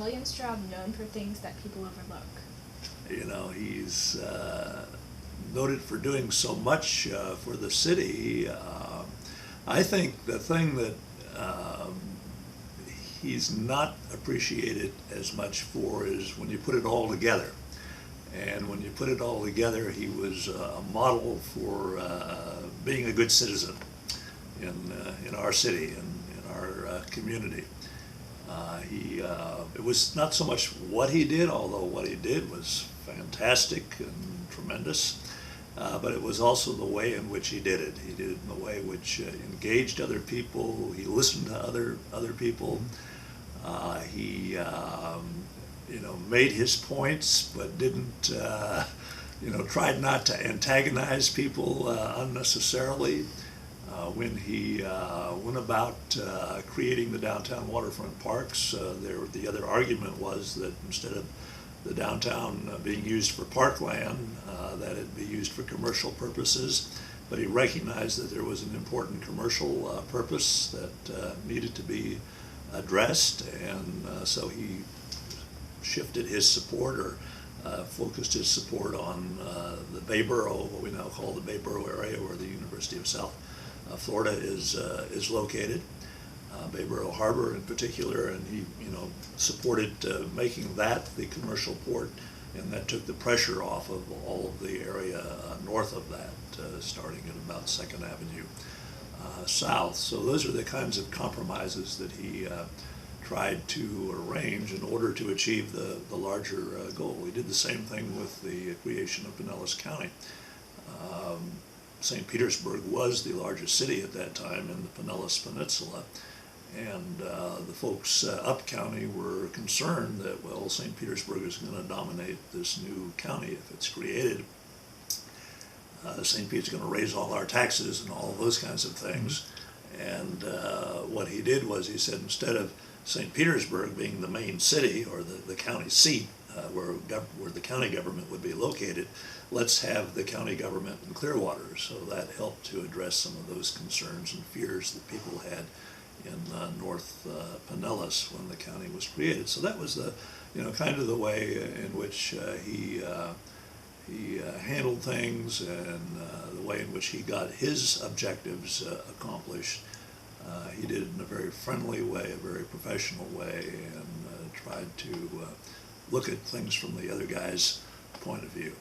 William Straub known for things that people overlook? You know, he's noted for doing so much for the city. I think the thing that he's not appreciated as much for is when you put it all together. And when you put it all together, he was a model for being a good citizen in our city and in our community. It was not so much what he did, although what he did was fantastic and tremendous, but it was also the way in which he did it. He did it in the way which engaged other people. He listened to other people. He made his points, but didn't, tried not to antagonize people unnecessarily. When he went about creating the downtown waterfront parks, the other argument was that instead of the downtown being used for parkland, that it be used for commercial purposes. But he recognized that there was an important commercial purpose that needed to be addressed, and so he shifted his support, or focused his support on the Bay Borough, what we now call the Bay Borough area, where the University of South Florida is located, Bay Borough Harbor in particular, and he supported making that the commercial port, and that took the pressure off of all of the area north of that, starting at about 2nd Avenue south. So those are the kinds of compromises that he tried to arrange in order to achieve the larger goal. We did the same thing with the creation of Pinellas County. St. Petersburg was the largest city at that time in the Pinellas Peninsula, and the folks up county were concerned that, well, St. Petersburg is going to dominate this new county if it's created. St. Pete's going to raise all our taxes and all of those kinds of things. And what he did was he said, instead of St. Petersburg being the main city, or the county seat, where the county government would be located, let's have the county government in Clearwater. So that helped to address some of those concerns and fears that people had in North Pinellas when the county was created. So that was the, kind of the way in which he handled things, and the way in which he got his objectives accomplished. He did it in a very friendly way, a very professional way, and tried to look at things from the other guy's point of view.